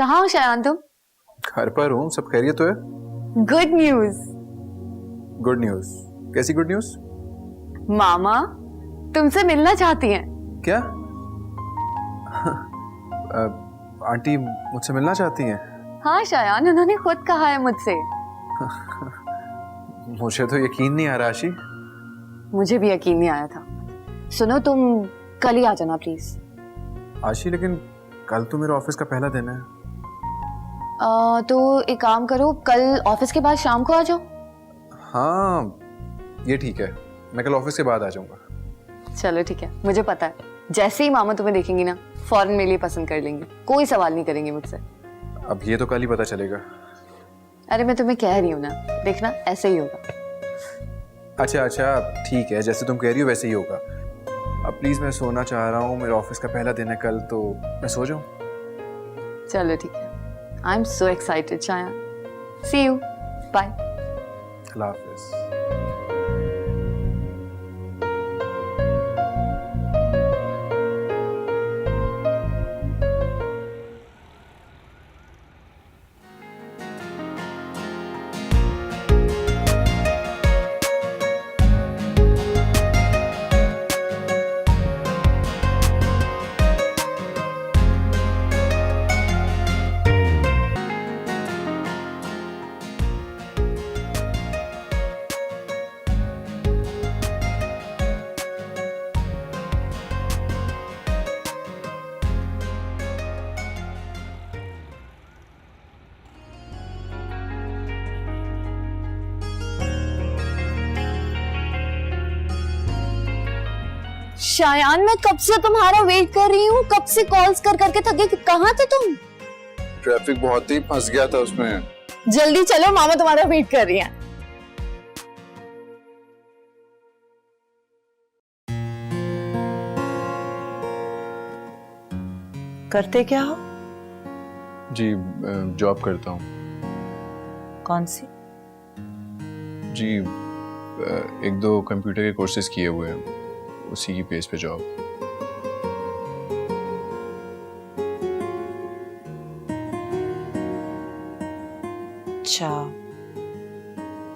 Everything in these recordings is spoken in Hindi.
कहाँ हो शायान तुम? घर पर हूँ, सब खैरियत तो है? Good news. Good news? कैसी गुड न्यूज? मामा तुमसे मिलना चाहती हैं। क्या? आंटी मुझसे मिलना चाहती हैं? हाँ शायान, उन्होंने खुद कहा है मुझसे। मुझे तो यकीन नहीं आ रहा आशी। मुझे भी यकीन नहीं आया था। सुनो, तुम कल ही आ जाना प्लीज। आशी लेकिन कल तो मेरे ऑफिस का पहला दिन है। तो एक काम करो, कल ऑफिस के बाद शाम को आ जाओ। हाँ ये ठीक है, मैं कल ऑफिस के बाद आ जाऊंगा। चलो ठीक है, मुझे पता है जैसे ही मामा तुम्हें देखेंगी ना फौरन मेरे लिए पसंद कर लेंगे, कोई सवाल नहीं करेंगे मुझसे। अब ये तो कल ही पता चलेगा। अरे मैं तुम्हें कह रही हूँ ना, देखना ऐसे ही होगा। अच्छा अच्छा ठीक है, जैसे तुम कह रही हो वैसे ही होगा। अब प्लीज मैं सोना चाह रहा हूँ, मेरा ऑफिस का पहला दिन है कल, तो मैं सो जाऊँ। चलो ठीक है। I am so excited Shayan. See you, bye. अल्लाह हाफिज। शायान मैं कब से तुम्हारा वेट कर रही हूँ, कब से कॉल्स कर करके थक गई। कहाँ थे तुम? ट्रैफिक बहुत ही फंस गया था उसमें। जल्दी चलो, मामा तुम्हारा वेट कर रही हैं। करते क्या हो? जी जॉब करता हूँ। कौन सी? जी एक दो कंप्यूटर के कोर्सेज किए हुए हैं, उसी की बेस पे जॉब। अच्छा,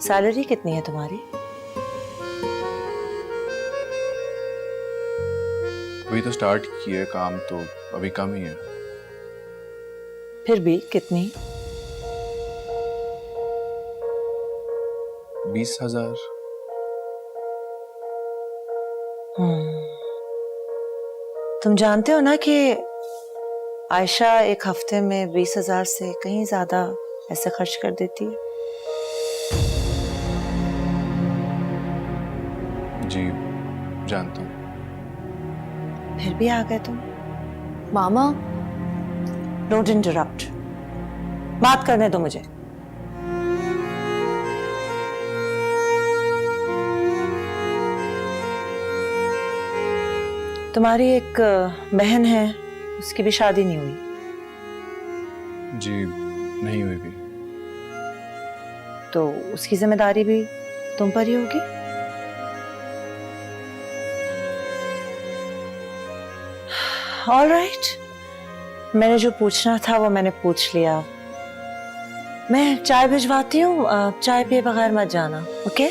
सैलरी कितनी है तुम्हारी? अभी तो स्टार्ट किया है काम, तो अभी कम ही है। फिर भी कितनी? 20,000। तुम जानते हो ना कि आयशा एक हफ्ते में 20,000 से कहीं ज्यादा ऐसे खर्च कर देती है। जी जानता हूँ। फिर भी आ गए तुम। मामा डोंट इंटरप्ट, बात करने दो मुझे। तुम्हारी एक बहन है, उसकी भी शादी नहीं हुई? जी नहीं हुई भी। तो उसकी जिम्मेदारी भी तुम पर ही होगी। ऑल राइट, मैंने जो पूछना था वो मैंने पूछ लिया। मैं चाय भिजवाती हूँ, चाय पिए बगैर मत जाना, ओके?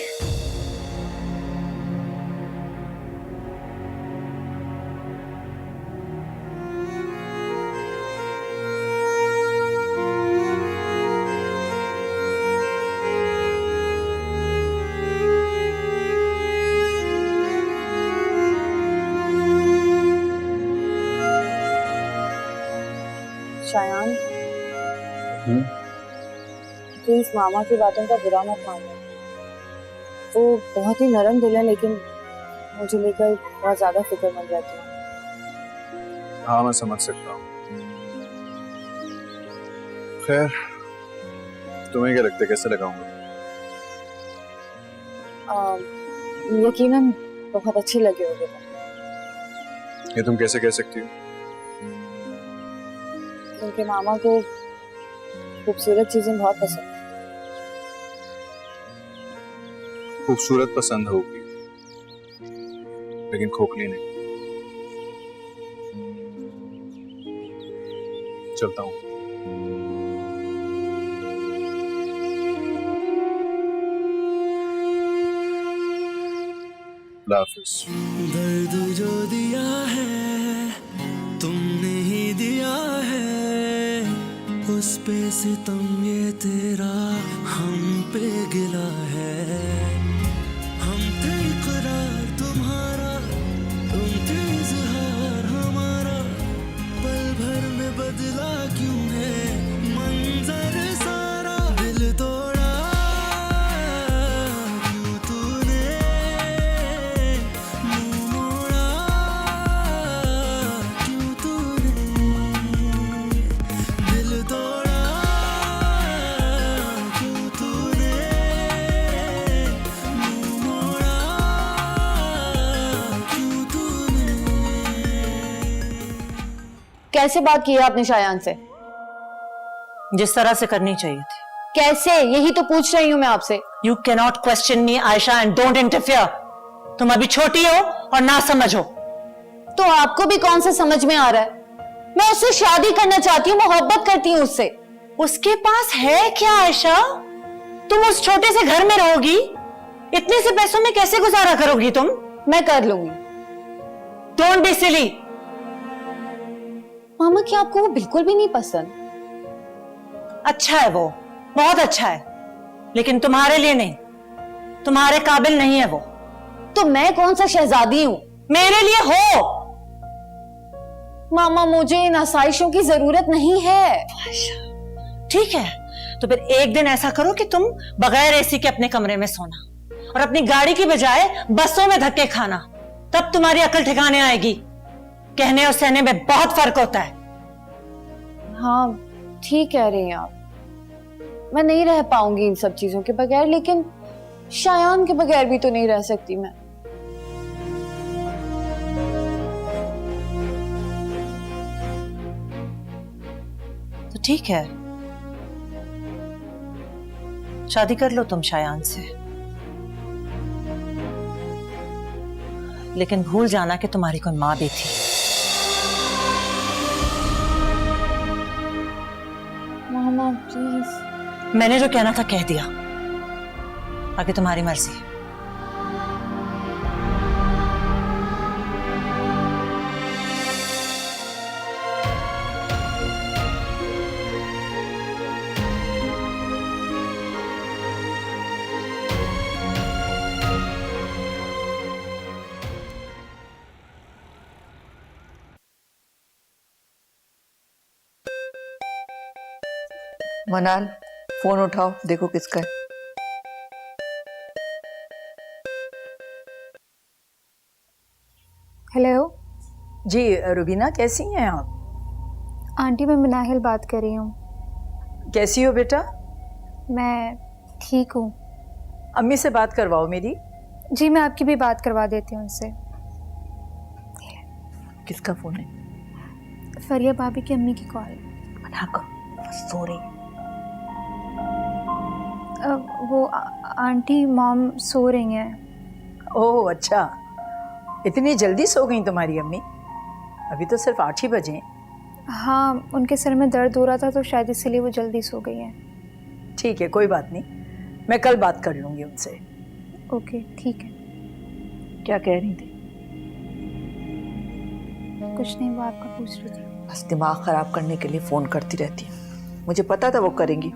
शायान प्लीज मामा की बातों का बुरा मत मानो। वो बहुत ही नरम दिल है, लेकिन मुझे लेकर बहुत ज्यादा फिक्रमंद रहती है। हाँ मैं समझ सकता हूँ। खैर तुम्हें क्या लगता है कैसे लगाऊंगा? यकीनन बहुत अच्छे लगे होगे। ये तुम कैसे कह सकती हो? क्योंकि मामा को खूबसूरत चीजें बहुत पसंद है। खूबसूरत पसंद होगी लेकिन खोखली नहीं। चलता हूँ। दर्द जो दिया है तुमने ही दिया है, उस पे सितम ये तेरा हम पे गिला है। हम थे इकरार तुम्हारा, तुम थे इजहार हमारा, पल भर में बदला क्यों है मंजर सारा। दिल तोड़ा क्यों तूने, मुंह मोड़ा क्यों तूने, दिल तोड़ा क्यों तूने, मुंह मोड़ा क्यों तूने। कैसे बात की है आपने शायान से? जिस तरह से करनी चाहिए थी। कैसे? यही तो पूछ रही हूँ मैं आपसे। You cannot question me Ayesha and don't interfere. तुम अभी छोटी हो और ना समझो। तो आपको भी कौन सा समझ में आ रहा है? मैं उससे शादी करना चाहती हूँ, मोहब्बत करती हूँ उससे। उसके पास है क्या आयशा? तुम उस छोटे से घर में रहोगी, इतने से पैसों में कैसे गुजारा करोगी तुम? मैं कर लूंगी। Don't be silly. मामा क्या आपको वो बिल्कुल भी नहीं पसंद? अच्छा है वो, बहुत अच्छा है, लेकिन तुम्हारे लिए नहीं, तुम्हारे काबिल नहीं है वो। तो मैं कौन सा शहजादी हूँ? मेरे लिए हो। मामा मुझे इन आसाइशों की जरूरत नहीं है। ठीक है, तो फिर एक दिन ऐसा करो कि तुम बगैर एसी के अपने कमरे में सोना और अपनी गाड़ी की बजाय बसों में धक्के खाना, तब तुम्हारी अकल ठिकाने आएगी। कहने और सहने में बहुत फर्क होता है। हाँ ठीक कह रही हैं आप, मैं नहीं रह पाऊंगी इन सब चीजों के बगैर, लेकिन शायान के बगैर भी तो नहीं रह सकती मैं। तो ठीक है, शादी कर लो तुम शायान से, लेकिन भूल जाना कि तुम्हारी कोई माँ भी थी। मामा प्लीज। मैंने जो कहना था कह दिया, आगे तुम्हारी मर्जी। मनाल, फोन उठाओ, देखो किसका है। हेलो जी रुबीना, कैसी हैं आप? आंटी, मैं मनाहिल बात कर रही हूँ। कैसी हो बेटा? मैं ठीक हूँ। अम्मी से बात करवाओ मेरी। जी मैं आपकी भी बात करवा देती हूँ उनसे। किसका फोन है? फरिया भाभी की अम्मी की कॉल। मना कर, बस सो रही। वो आंटी मॉम सो रही हैं। ओह अच्छा, इतनी जल्दी सो गई तुम्हारी अम्मी? अभी तो सिर्फ 8 ही बजे हैं। हाँ, उनके सर में दर्द हो रहा था तो शायद इसलिए वो जल्दी सो गई हैं। ठीक है, कोई बात नहीं, मैं कल बात कर लूँगी उनसे। ओके ठीक है। क्या कह रही थी? कुछ नहीं, वो आपका पूछ रही थी। बस दिमाग खराब करने के लिए फ़ोन करती रहती है, मुझे पता था वो करेंगी।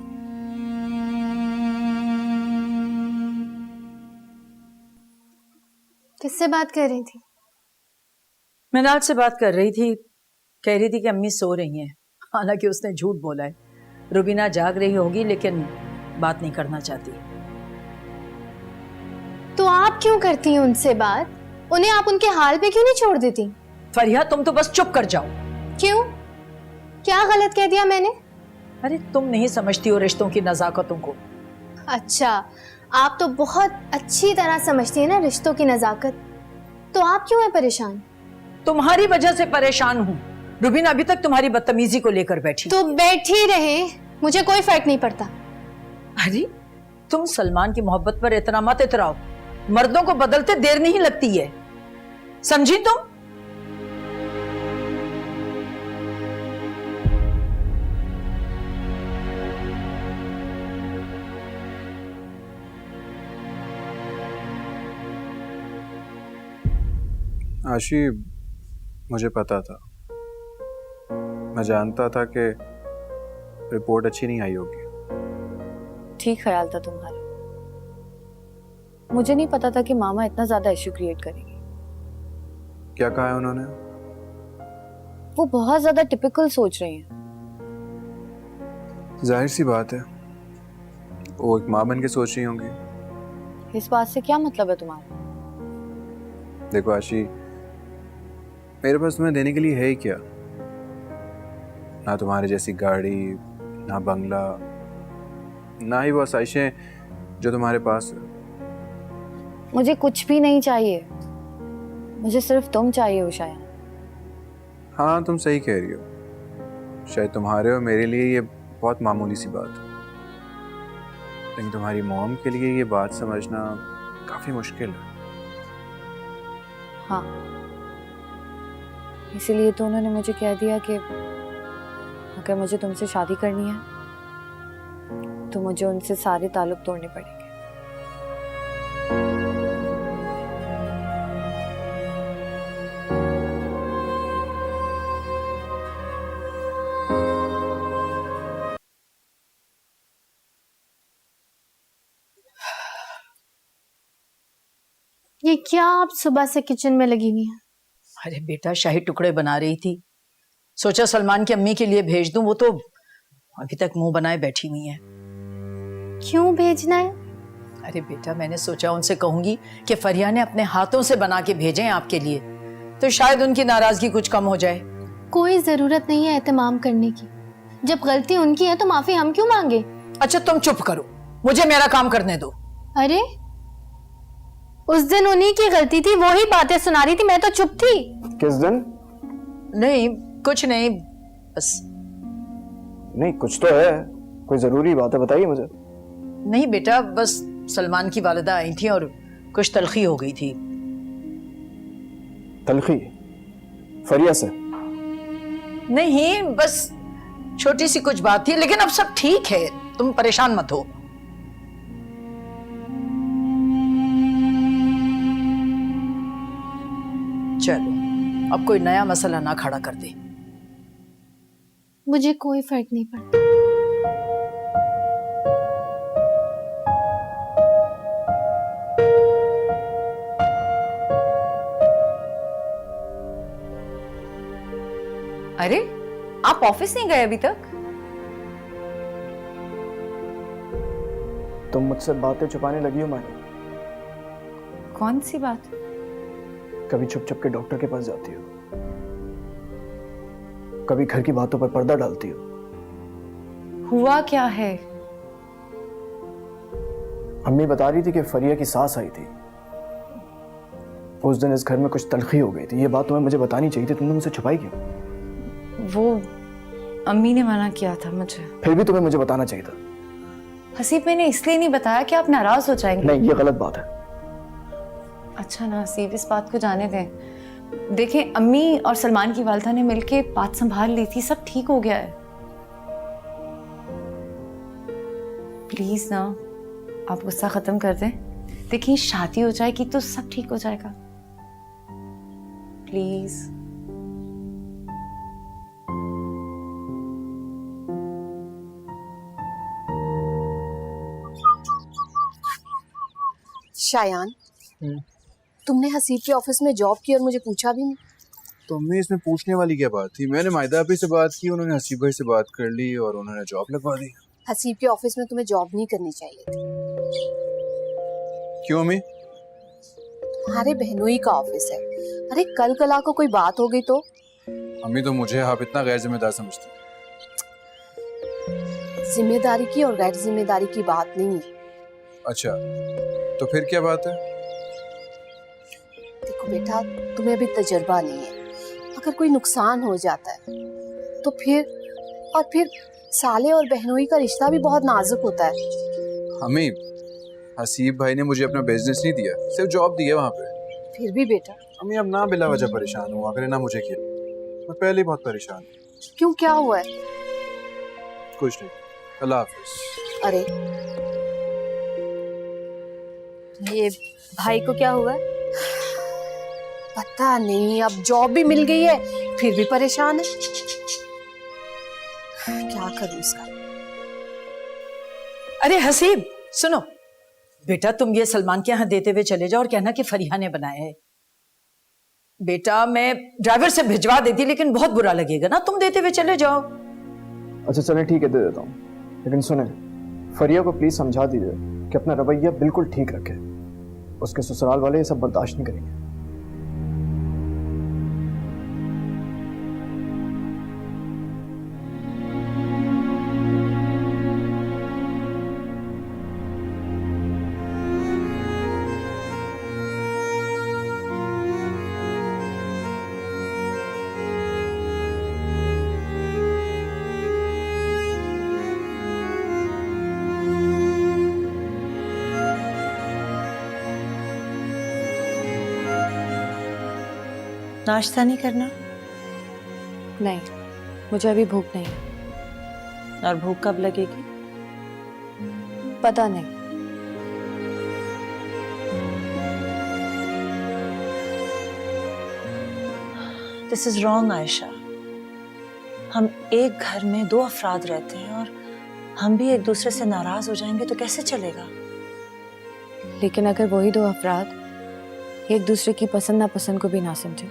किससे बात कर रही थी? मनाल से बात कर रही थी, कह रही थी कि अम्मी सो रही हैं। हालांकि उसने झूठ बोला है, रुबीना जाग रही होगी लेकिन बात नहीं करना चाहती। तो आप क्यों करती हैं उनसे बात? उन्हें आप उनके हाल पे क्यों नहीं छोड़ देती? फरिया, तुम तो बस चुप कर जाओ। क्यों? क्या गलत कह दिया मैंने? अरे तुम नहीं समझती हो रिश्तों की नजाकतों को। अच्छा, आप तो बहुत अच्छी तरह समझती हैं ना रिश्तों की नजाकत। तो आप क्यों हैं परेशान? तुम्हारी वजह से परेशान हूँ। रुबीना अभी तक तुम्हारी बदतमीजी को लेकर बैठी। तो बैठी रहे, मुझे कोई फर्क नहीं पड़ता। अरे तुम सलमान की मोहब्बत पर इतना मत इतराओ, मर्दों को बदलते देर नहीं लगती है, समझी तुम? आशी, मुझे पता था, मैं जानता था कि रिपोर्ट अच्छी नहीं आई होगी। ठीक ख्याल था तुम्हारा। मुझे नहीं पता था कि मामा इतना ज्यादा इश्यू क्रिएट करेगी। क्या कहा है उन्होंने? वो बहुत ज्यादा टिपिकल सोच रही हैं। जाहिर सी बात है, वो एक माँ बन के सोच रही होंगी। इस बात से क्या मतलब है तुम्हारा? देखो आशी, मेरे पास तुम्हें देने के लिए है ही क्या? ना तुम्हारे जैसी गाड़ी, ना बंगला, ना ही वो आसाइशें जो तुम्हारे पास है। मुझे कुछ भी नहीं चाहिए, मुझे सिर्फ तुम चाहिए उषाया। हाँ, तुम सही कह रही हो। शायद तुम्हारे और मेरे लिए ये बहुत मामूली सी बात है, लेकिन तुम्हारी मॉम के लिए ये बात समझना काफी मुश्किल है। हाँ, इसीलिए तो उन्होंने मुझे कह दिया कि अगर मुझे तुमसे शादी करनी है तो मुझे उनसे सारे ताल्लुक तोड़ने पड़ेंगे। ये क्या आप सुबह से किचन में लगी हुई हैं? अरे बेटा, शाही टुकड़े बना रही थी, सोचा सलमान की अम्मी के लिए भेज दूं। वो तो अभी तक मुंह बनाए बैठी हुई हैं। क्यों भेजना है? अरे बेटा, मैंने सोचा उनसे कहूंगी कि फरिया ने अपने हाथों से बना के भेजे हैं आपके लिए, तो शायद उनकी नाराजगी कुछ कम हो जाए। कोई जरूरत नहीं है एहतमाम करने की। जब गलती उनकी है तो माफी हम क्यों मांगे? अच्छा तुम चुप करो, मुझे मेरा काम करने दो। अरे, उस दिन उन्हीं की गलती थी, वो ही बातें सुना रही थी, मैं तो चुप थी। किस दिन? नहीं, कुछ नहीं, बस। नहीं, कुछ तो है, कोई जरूरी बात है, बताइए मुझे। नहीं बेटा, बस सलमान की वालिदा आई थी और कुछ तलखी हो गई थी। तलखी? फरिया से? नहीं, बस छोटी सी कुछ बात थी, लेकिन अब सब ठीक है, तुम परेशान मत हो। चलो, अब कोई नया मसला ना खड़ा कर दे। मुझे कोई फर्क नहीं पड़ता। अरे, आप ऑफिस नहीं गए अभी तक? तुम मुझसे बातें छुपाने लगी हो मैडम। कौन सी बात? कभी छुप छुप के डॉक्टर के पास जाती हो, कभी घर की बातों पर पर्दा डालती हो। हुआ क्या है? अम्मी बता रही थी कि फरिया की सास आई थी, उस दिन इस घर में कुछ तलखी हो गई थी। ये बात तुम्हें मुझे बतानी चाहिए थी, तुमने मुझसे छुपाई क्यों? वो अम्मी ने मना किया था मुझे। फिर भी तुम्हें मुझे बताना चाहिए था। हसीब, मैंने इसलिए नहीं बताया कि आप नाराज हो जाएंगे। नहीं, ये गलत बात है। अच्छा ना हसीब, इस बात को जाने दें। देखें, अम्मी और सलमान की वालिदा ने मिलके बात संभाल ली थी, सब ठीक हो गया है। प्लीज ना, आप गुस्सा खत्म कर दें। देखिए, शादी हो जाएगी तो सब ठीक हो जाएगा। प्लीज। शायान, तुमने हसीब के ऑफिस में जॉब की और मुझे पूछा भी नहीं। तो अम्मी, इसमें पूछने वाली क्या बात थी? मैंने मायदा आपी से बात की, उन्होंने हसीब भाई से बात कर ली और उन्होंने जॉब लगवा दी। हसीब के ऑफिस में तुम्हें जॉब नहीं करनी चाहिए थी। क्यों अम्मी? तुम्हारे बहनोई का ऑफिस है। अरे कल कला को कोई बात हो गई तो? अम्मी तो मुझे आप इतना गैर जिम्मेदार समझती। जिम्मेदारी की और गैर जिम्मेदारी की बात नहीं है। अच्छा, तो फिर क्या बात है? देखो बेटा, तुम्हें अभी तजुर्बा नहीं है। अगर कोई नुकसान हो जाता है तो फिर साले और बहनोई का रिश्ता भी बहुत नाजुक होता है। अम्मी, हसीब भाई ने मुझे अपना बिजनेस नहीं दिया, सिर्फ जॉब दी है वहाँ पे। फिर भी बेटा। अम्मी, अब ना बिला वजह परेशान हुआ करें ना मुझे, किया मैं पहले ही बहुत परेशान हूँ। क्यों, क्या हुआ है? कुछ नहीं, अल्लाह हाफिज। अरे ये भाई को क्या हुआ है? पता नहीं, अब जॉब भी मिल गई है फिर भी परेशान है। क्या करूं इसका। अरे हसीब सुनो बेटा, तुम ये सलमान के यहाँ देते हुए चले जाओ और कहना कि फरिया ने बनाया है। बेटा मैं ड्राइवर से भिजवा देती लेकिन बहुत बुरा लगेगा ना, तुम देते हुए चले जाओ। अच्छा चलें ठीक है, दे देता हूँ, लेकिन सुने फरिया को प्लीज समझा दीजिए कि अपना रवैया बिल्कुल ठीक रखे। उसके ससुराल वाले ये सब बर्दाश्त नहीं करेंगे। नाश्ता नहीं करना? नहीं, मुझे अभी भूख नहीं है। और भूख कब लगेगी? पता नहीं। This is wrong Ayesha. हम एक घर में दो अफराद रहते हैं और हम भी एक दूसरे से नाराज हो जाएंगे तो कैसे चलेगा? लेकिन अगर वही दो अफराद एक दूसरे की पसंद नापसंद को भी ना समझे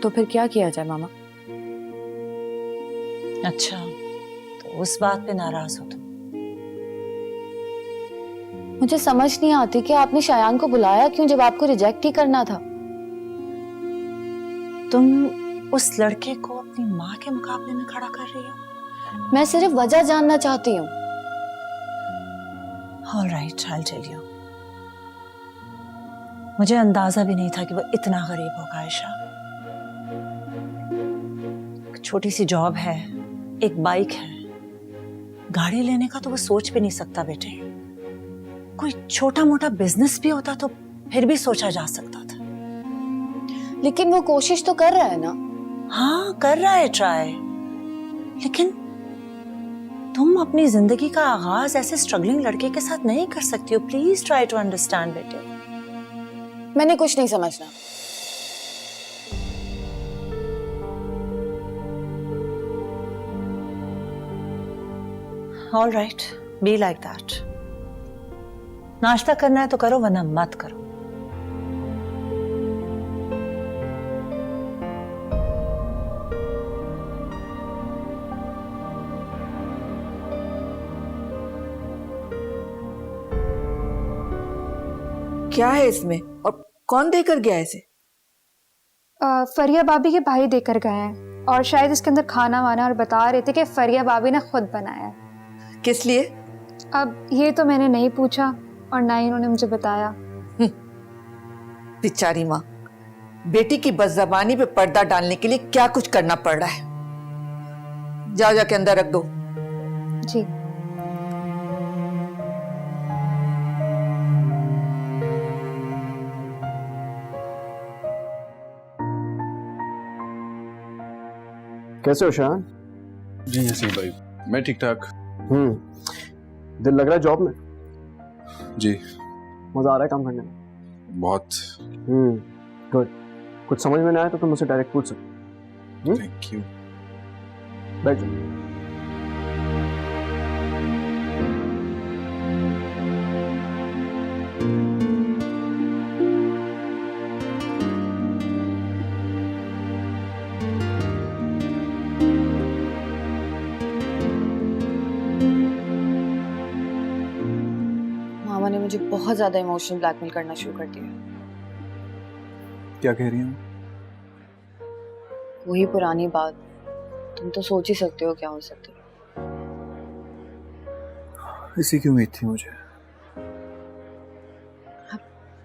तो फिर क्या किया जाए मामा? अच्छा, तो उस बात पे नाराज हो तुम? मुझे समझ नहीं आती कि आपने शायान को बुलाया क्यों जब आपको रिजेक्ट ही करना था। तुम उस लड़के को अपनी माँ के मुकाबले में खड़ा कर रही हो? मैं सिर्फ वजह जानना चाहती हूँ। All right, I'll tell you. मुझे अंदाजा भी नहीं था कि वो इतना गरीब होगा आयशा। छोटी सी जॉब है, एक बाइक है, गाड़ी लेने का तो वो सोच भी नहीं सकता बेटे। कोई छोटा मोटा बिजनेस भी होता तो फिर भी सोचा जा सकता था। लेकिन वो कोशिश तो कर रहा है ना। हाँ कर रहा है ट्राई, लेकिन तुम अपनी जिंदगी का आगाज ऐसे स्ट्रगलिंग लड़के के साथ नहीं कर सकती हो। प्लीज ट्राई टू अंडरस्टैंड बेटे। मैंने कुछ नहीं समझना। All right, be like that. नाश्ता करना है तो करो वरना मत करो। क्या है इसमें और कौन देकर गया इसे? फरिया भाभी के भाई देकर गए हैं और शायद इसके अंदर खाना वाना, और बता रहे थे कि फरिया भाभी ने खुद बनाया है। किस लिए? अब ये तो मैंने नहीं पूछा और ना ही उन्होंने मुझे बताया। बेचारी माँ, बेटी की बदज़बानी पे पर्दा डालने के लिए क्या कुछ करना पड़ रहा है। जाओ जाके अंदर रख दो। जी। कैसे हो शान? जी नसीब भाई, मैं ठीक ठाक। दिल लग रहा है जॉब में? जी। मजा आ रहा है काम करने में? बहुत। गुड। कुछ समझ में ना आया तो तुम मुझसे डायरेक्ट पूछ सकते। Thank you. बैठ जाओ। मामा ने मुझे बहुत ज्यादा इमोशनल ब्लैकमेल करना शुरू कर दिया। क्या कह रही हूँ? वही पुरानी बात, तुम तो सोच ही सकते हो क्या हो सकता है। इसी की उम्मीद थी मुझे।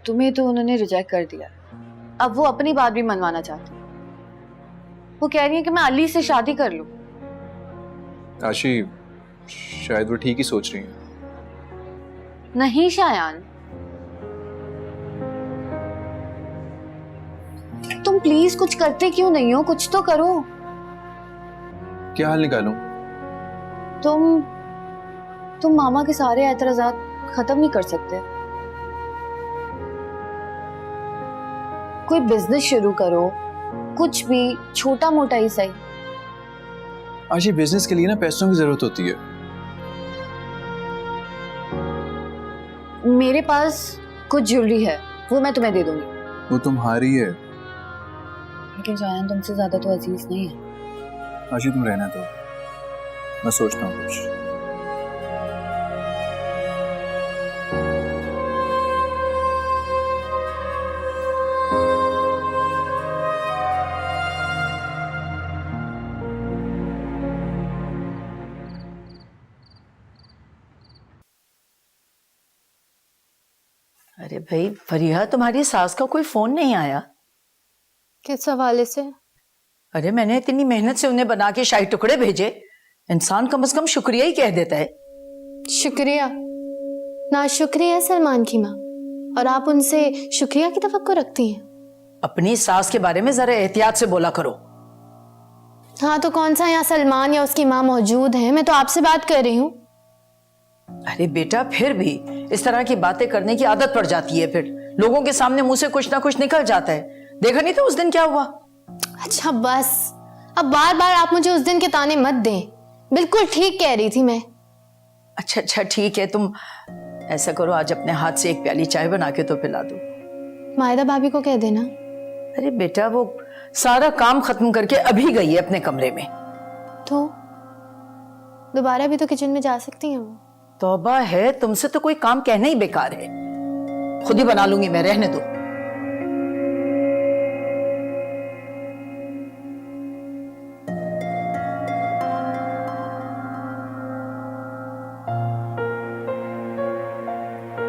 तुम्हें तो उन्होंने रिजेक्ट कर दिया, अब वो अपनी बात भी मनवाना चाहती है। वो कह रही है कि मैं अली से शादी कर लूं। आशी, शायद वो ठीक ही सोच रही है। नहीं शायान, तुम प्लीज कुछ करते क्यों नहीं हो? कुछ तो करो। क्या हाल निकालूं? तुम मामा के सारे एतराजात खत्म नहीं कर सकते। कोई बिजनेस शुरू करो, कुछ भी छोटा मोटा ही सही। आशी, बिजनेस के लिए ना पैसों की जरूरत होती है। मेरे पास कुछ ज्वेलरी है, वो मैं तुम्हें दे दूंगी। वो तुम्हारी है लेकिन जायान तुमसे ज्यादा तो अजीज नहीं है। आशी, तुम रहना दो, मैं सोचता हूँ कुछ। अरे भाई फरीहा, तुम्हारी सास का कोई फोन नहीं आया? किस हवाले से? अरे मैंने इतनी मेहनत से उन्हें बना के शाही टुकड़े भेजे, इंसान कम से कम शुक्रिया ही कह देता है। शुक्रिया ना शुक्रिया है सलमान की माँ, और आप उनसे शुक्रिया की तवक्को रखती हैं? अपनी सास के बारे में जरा एहतियात से बोला करो। हाँ तो कौन सा यहाँ सलमान या उसकी माँ मौजूद है? मैं तो आपसे बात कर रही हूँ। अरे बेटा, फिर भी इस तरह की बातें करने की आदत पड़ जाती है, फिर लोगों के सामने मुंह से कुछ ना कुछ निकल जाता है। देखा नहीं था उस दिन क्या हुआ? अच्छा बस, अब बार बार आप मुझे उस दिन के ताने मत दें, बिल्कुल ठीक कह रही थी मैं। अच्छा अच्छा ठीक है, तुम ऐसा करो, आज अपने हाथ से एक प्याली चाय बना के तो पिला दो। मायदा भाभी को कह देना। अरे बेटा, वो सारा काम खत्म करके अभी गई है अपने कमरे में। तो दोबारा भी तो किचन में जा सकती हैं वो। तौबा है, तुमसे तो कोई काम कहना ही बेकार है। खुद ही बना लूंगी मैं, रहने दो।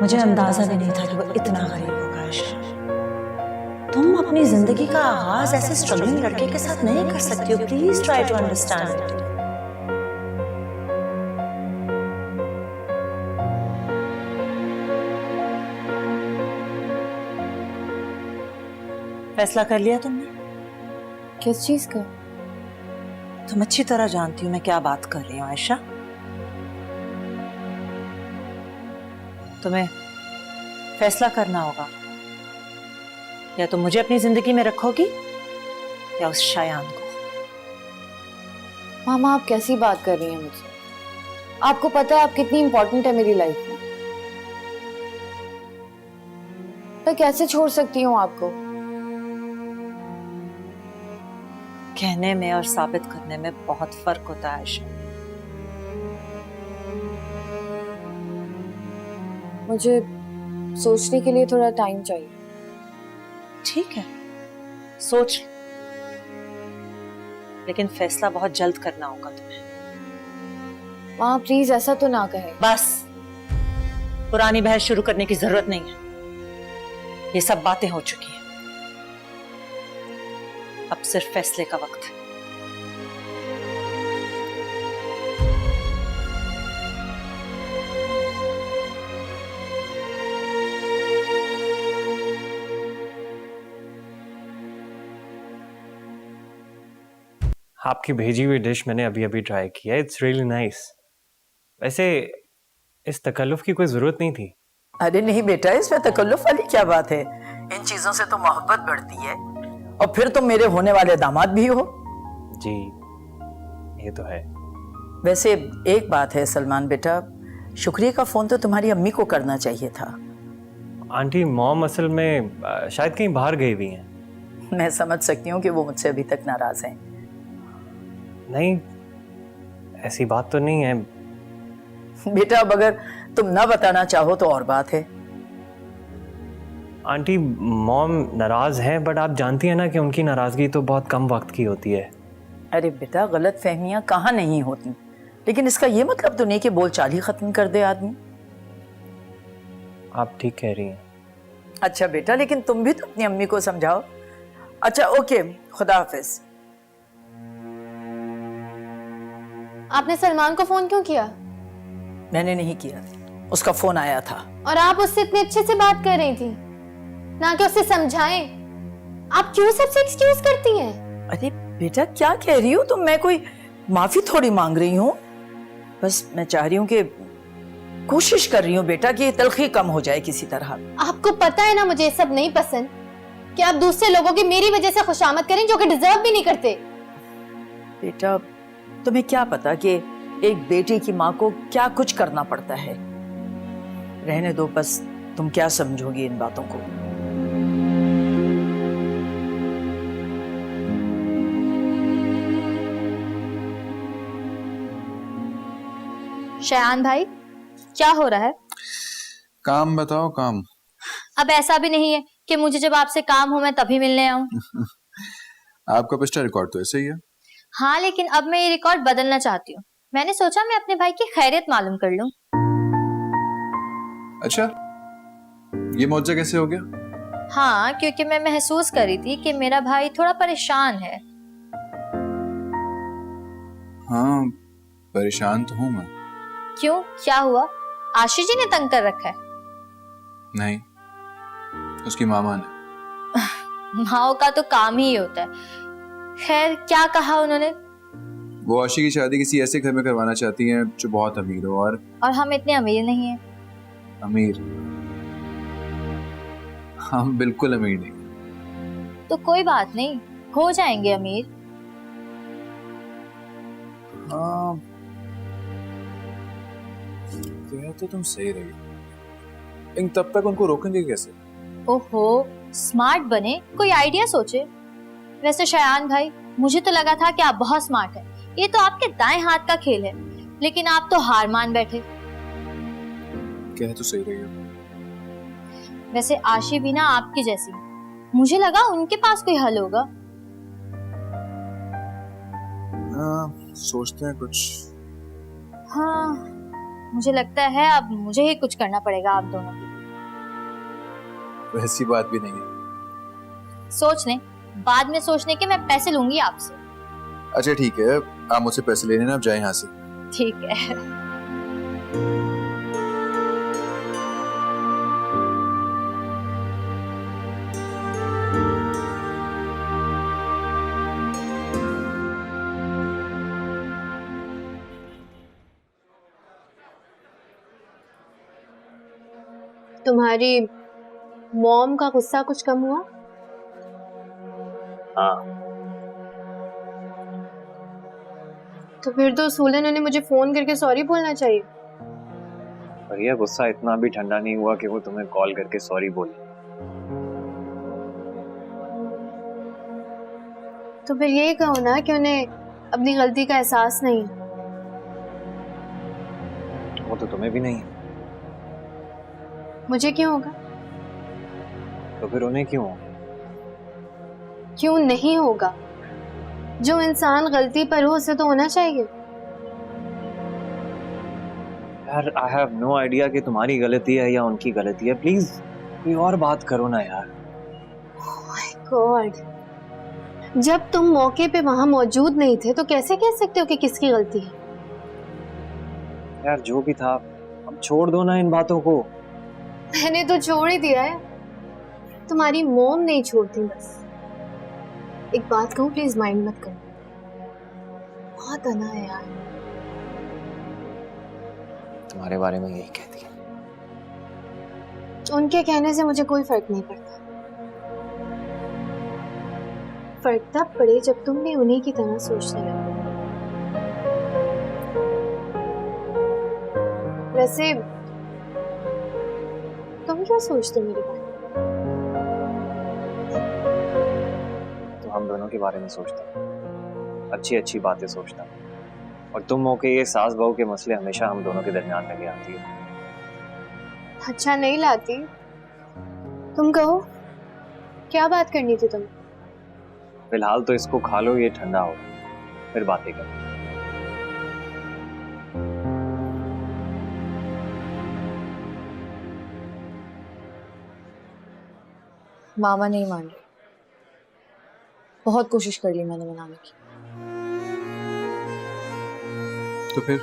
मुझे अंदाजा भी नहीं था कि वो इतना गरीब होगा आयशा। तुम अपनी जिंदगी का आगाज ऐसे स्ट्रगलिंग लड़के के साथ नहीं कर सकती हो। Please try to understand. फैसला कर लिया तुमने? किस चीज का? तुम अच्छी तरह जानती हो मैं क्या बात कर रही हूँ आयशा। तुम्हें फैसला करना होगा, या तो मुझे अपनी जिंदगी में रखोगी या उस शायान को। मामा, आप कैसी बात कर रही हैं मुझसे? आपको पता है आप कितनी इंपॉर्टेंट है मेरी लाइफ में। मैं कैसे छोड़ सकती हूँ आपको? कहने में और साबित करने में बहुत फर्क होता है आयशा। मुझे सोचने के लिए थोड़ा टाइम चाहिए। ठीक है, सोच, लेकिन फैसला बहुत जल्द करना होगा तुम्हें। माँ प्लीज ऐसा तो ना कहे। बस, पुरानी बहस शुरू करने की जरूरत नहीं है। ये सब बातें हो चुकी हैं, अब सिर्फ फैसले का वक्त है। आपकी भेजी हुई डिश मैंने अभी अभी ट्राई किया, इट्स रियली नाइस। वैसे इस तकल्लुफ की कोई जरूरत नहीं थी। अरे नहीं बेटा, इसमें तकल्लुफ वाली क्या बात है? इन चीजों से तो मोहब्बत बढ़ती है, और फिर तुम मेरे होने वाले दामाद भी हो। जी ये तो है। वैसे एक बात है सलमान बेटा, शुक्रिया का फोन तो तुम्हारी अम्मी को करना चाहिए था। आंटी, मॉम असल में शायद कहीं बाहर गई हुई हैं। मैं समझ सकती हूँ कि वो मुझसे अभी तक नाराज हैं। नहीं, ऐसी बात तो नहीं है बेटा, अब अगर तुम ना बताना चाहो तो और बात है। आंटी, मॉम नाराज हैं, बट आप जानती हैं ना कि उनकी नाराजगी तो बहुत कम वक्त की होती है। अरे बेटा, गलत फहमियां कहाँ नहीं होती, लेकिन इसका ये मतलब तो नहीं कि बोलचाल ही खत्म कर दे आदमी। आप ठीक कह रही हैं। अच्छा बेटा, लेकिन तुम भी तो अपनी अम्मी को समझाओ। अच्छा ओके, खुदा हाफिज। आपने सलमान को फोन क्यों किया? मैंने नहीं किया, उसका फोन आया था। और आप उससे इतने अच्छे से बात कर रही थी, ना कि उसे समझाएं। आप क्यों सबसे एक्सक्यूज करती हैं? अरे बेटा, क्या कह रही हो तुम? मैं कोई माफी थोड़ी मांग रही हूँ, बस मैं चाह रही हूँ कि कोशिश कर रही हूँ बेटा कि तलखी कम हो जाए किसी तरह। आपको पता है ना मुझे ये सब नहीं पसंद। कि आप दूसरे लोगों की मेरी वजह से खुशामद करें जो कि डिजर्व भी नहीं करते। बेटा तुम्हें क्या पता कि एक बेटी की माँ को क्या कुछ करना पड़ता है। रहने दो, बस तुम क्या समझोगी इन बातों को। शयान भाई, क्या हो रहा है? काम बताओ, काम। अब ऐसा भी नहीं है कि मुझे जब आपसे काम हो मैं तभी मिलने आऊं। आपका पिछला रिकॉर्ड तो ऐसे ही है। हाँ, लेकिन अब मैं ये रिकॉर्ड बदलना चाहती हूँ। मैंने सोचा मैं अपने भाई की खैरियत मालूम कर लूं। अच्छा, ये मौजा कैसे हो गया? हाँ, क्योंकि मैं महसूस कर रही थी कि मेरा भाई थोड़ा परेशान है। हाँ, परेशान तो हूं मैं। क्यों, क्या हुआ? आशीष जी ने तंग कर रखा है? नहीं, उसकी मामा ने। माओ का तो काम ही होता है। खैर, क्या कहा उन्होंने? वो आशी की शादी किसी ऐसे घर में करवाना चाहती हैं जो बहुत अमीर हो। और हम इतने अमीर नहीं हैं। अमीर? हम बिल्कुल अमीर नहीं। तो कोई बात नहीं, हो जाएंगे अमीर। हाँ, कह तो तुम सही रही, लेकिन तब तक उनको रोकेंगे कैसे? ओहो, स्मार्ट बने, कोई आइडिया सोचे। वैसे शयान भाई, मुझे तो लगा था कि आप बहुत स्मार्ट हैं। ये तो आपके दाएं हाथ का खेल है, लेकिन आप तो हार मान बैठे। कह तो सही रही हो। वैसे आशी भी ना आपकी जैसी, मुझे लगा उनके पास कोई हल होगा। सोचते हैं कुछ। हाँ, मुझे लगता है अब मुझे ही कुछ करना पड़ेगा आप दोनों की। वैसी बात भी नहीं है। सोच लें, बाद में सोचने के मैं पैसे लूंगी आपसे। अच्छा ठीक है, आप मुझसे पैसे लेने ना, अब जाए यहाँ से। ठीक है। तुम्हारी मॉम का गुस्सा कुछ कम हुआ? हाँ। तो फिर तो सूलन उन्हें मुझे फोन करके सॉरी बोलना चाहिए। पर यह गुस्सा इतना भी ठंडा नहीं हुआ कि वो तुम्हें कॉल करके सॉरी बोले। तो फिर यही कहो ना कि उन्हें अपनी गलती का एहसास नहीं। वो तो तुम्हें भी नहीं है। मुझे क्यों होगा? तो फिर उन्हें क्यों? क्यों नहीं होगा? जो इंसान गलती पर हो उसे तो होना चाहिए। यार, आई हैव नो आइडिया कि तुम्हारी गलती है या उनकी गलती है। प्लीज कोई और बात करो ना यार। माय गॉड, जब तुम मौके पे वहां मौजूद नहीं थे तो कैसे कह सकते हो कि किसकी गलती है? यार जो भी था, अब छोड़ दो ना इन बातों को। मैंने तो छोड़ ही दिया है, तुम्हारी मॉम नहीं छोड़ती। बस एक बात कहूं, प्लीज माइंड मत करो। बहुत अना है यार। तुम्हारे बारे में यही कहती है। उनके कहने से मुझे कोई फर्क नहीं पड़ता। फर्क तब पड़े जब तुम भी उन्हीं की तरह सोचने लगे। वैसे तुम क्या सोचते हो मेरे बारे में? तो हम दोनों के बारे में सोचता हूँ, अच्छी अच्छी बातें सोचता हूँ, और तुम मौके ये सास बहू के मसले हमेशा हम दोनों के दरमियान लेके आती हो। अच्छा नहीं लाती। तुम कहो, क्या बात करनी थी तुम्हें? फिलहाल तो इसको खा लो, ये ठंडा हो, फिर बातें करो। मामा नहीं मान रही। बहुत कोशिश कर ली मैंने मनाने की। तो फिर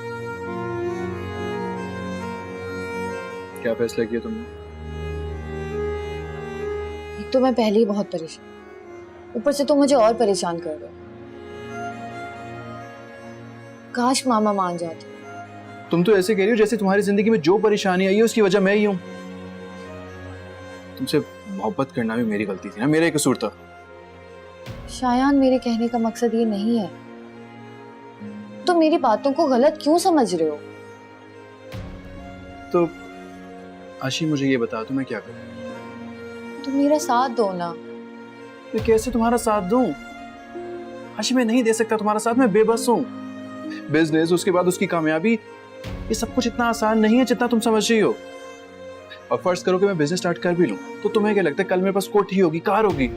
क्या फैसला किया तुमने? एक तो मैं पहले ही बहुत परेशान, ऊपर से तुम मुझे और परेशान कर रहे हो। काश मामा मान जाते। तुम तो ऐसे कह रही हो जैसे तुम्हारी जिंदगी में जो परेशानी आई है उसकी वजह मैं ही हूं। तुमसे मोहब्बत करना भी मेरी गलती थी ना, मेरा ही कसूर था। शायान, मेरे कहने का मकसद ये नहीं है। तुम मेरी बातों को गलत क्यों समझ रहे हो? तो आशी मुझे ये बता तो मैं क्या करूं? तुम मेरा साथ दो ना। मैं कैसे तुम्हारा साथ दूं? आशी मैं नहीं दे सकता तुम्हारा साथ, मैं बेबस हूं। बिजनेस, उसके बाद उसकी कामयाबी, ये सब कुछ इतना आसान नहीं है जितना तुम समझ रही हो। और फर्ज करो कि मैं बिजनेस स्टार्ट कर भी लूं, तो तुम्हें क्या लगता है कल मेरे पास कोठी होगी, कार होगी?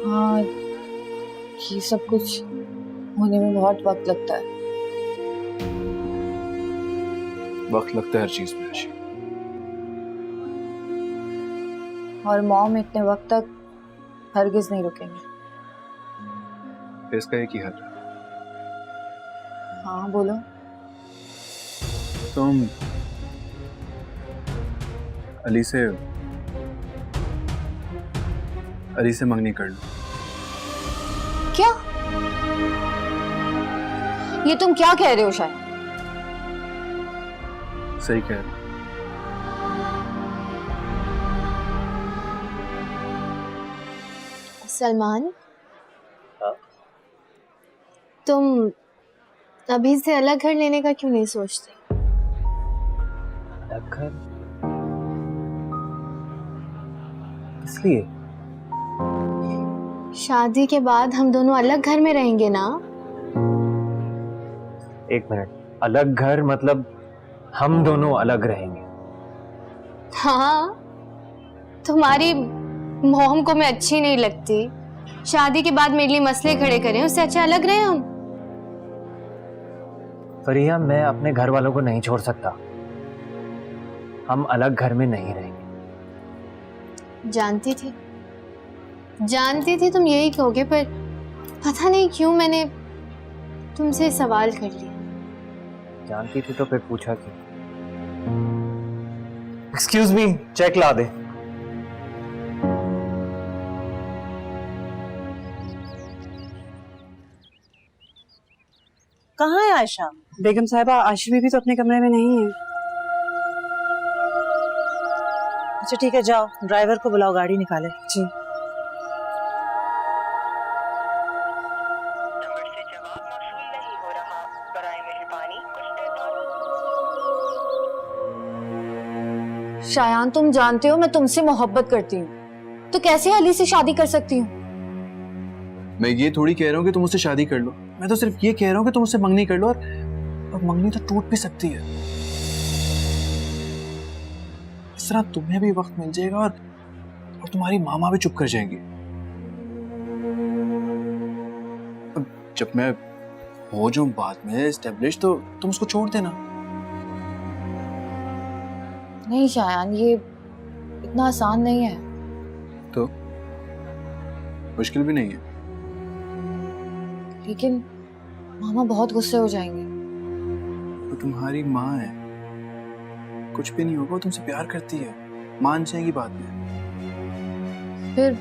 हाँ, ये सब कुछ होने में बहुत वक्त लगता है। वक्त लगता है हर चीज में आशी। और मॉम इतने वक्त तक हरगिज नहीं रुकेंगे। फिर इसका एक ही हल है। हाँ बोलो। तुम अली से मंगनी कर लो। क्या? ये तुम क्या कह रहे हो शायद? सही कह रहे हो। सलमान, तुम अभी से अलग घर लेने का क्यों नहीं सोचते? अलग घर? इसलिए शादी के बाद हम दोनों अलग घर में रहेंगे ना? एक मिनट, अलग घर मतलब हम दोनों अलग रहेंगे? हाँ, तुम्हारी मोहम को मैं अच्छी नहीं लगती। शादी के बाद मेरे लिए मसले खड़े करें, उससे अच्छा अलग रहे हम। फरिया, मैं अपने घर वालों को नहीं छोड़ सकता। हम अलग घर में नहीं रहेंगे। जानती थी तुम यही कहोगे, पर पता नहीं क्यों मैंने तुमसे सवाल कर लिया। जानती थी तो फिर पूछा क्यों? एक्सक्यूज मी, चेक ला दे। कहाँ है आयशा? बेगम साहिबा, आशी बीबी तो अपने कमरे में नहीं है। अच्छा ठीक है, जाओ ड्राइवर को बुलाओ, गाड़ी निकाले। जी। शायान, तुम जानते हो मैं तुमसे मोहब्बत करती हूँ, तो कैसे अली से शादी कर सकती हूँ? मैं ये थोड़ी कह रहा हूँ कि तुम उससे शादी कर लो, मैं तो सिर्फ ये कह रहा हूँ कि तुम उससे मंगनी कर लो, और मंगनी तो टूट भी सकती है। इस तरह तुम्हें भी वक्त मिल जाएगा और तुम्हारी मामा भी चुप कर जाएंगी। अब जब मैं हो जाऊं बाद में एस्टेब्लिश, तो तुम उसको छोड़ देना। नहीं शायान, ये इतना आसान नहीं है। तो मुश्किल भी नहीं है। लेकिन मामा बहुत गुस्से हो जाएंगे। वो तुम्हारी माँ है, कुछ भी नहीं होगा, वो तुमसे प्यार करती है, मान जाएगी बाद में। फिर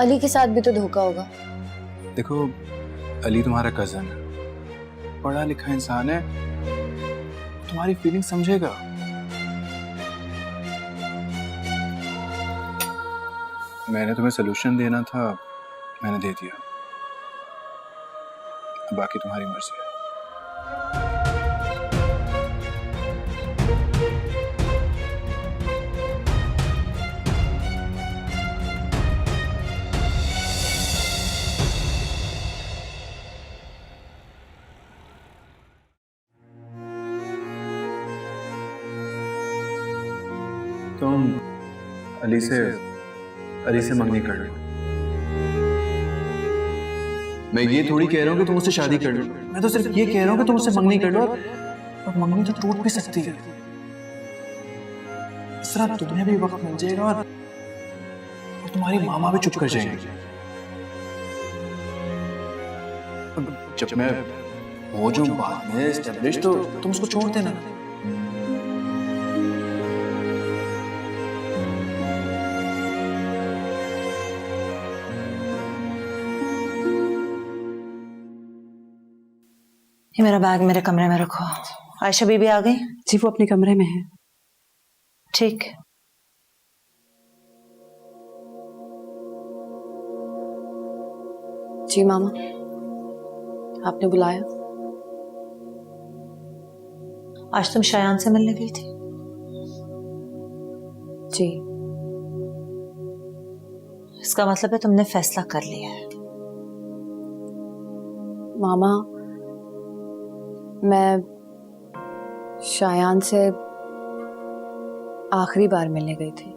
अली के साथ भी तो धोखा होगा। देखो, अली तुम्हारा कजन है, पढ़ा लिखा इंसान है, तुम्हारी फीलिंग समझेगा। मैंने तुम्हें सोल्यूशन देना था, मैंने दे दिया, बाकी तुम्हारी मर्जी है। तुम अली से मंगनी कर लो। मैं ये थोड़ी कह रहा हूँ कि तुम उससे शादी कर लो, मैं तो सिर्फ ये कह रहा हूँ कि तुम उससे मंगनी कर लो, और मंगनी तो टूट भी सकती है। इस तरह तुम्हें भी वक्त मिल जाएगा और तुम्हारी मामा भी चुप कर जाएंगे। जब मैं हो जाऊं बाद में एस्टेब्लिश, तो तुम उसको छोड़ देना। ये मेरा बैग मेरे कमरे में रखो। आयशा बीबी आ गई? जी, वो अपने कमरे में है। ठीक। जी मामा, आपने बुलाया? आज तुम शायान से मिलने गई थी? जी। इसका मतलब है तुमने फैसला कर लिया है। मामा, मैं शायान से आखिरी बार मिलने गई थी।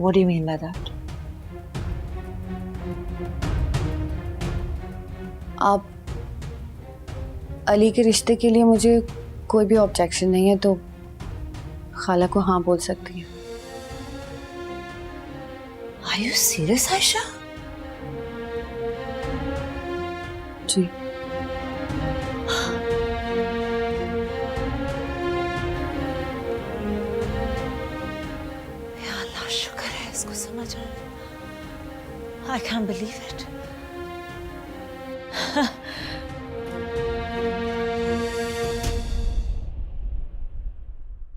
What do you mean by that? आप अली के रिश्ते के लिए मुझे कोई भी ऑब्जेक्शन नहीं है, तो खाला को हाँ बोल सकती हैं। Are you serious, Ayesha? जी। या अल्लाह, शुक्र है इसको समझ आया। I can't believe it.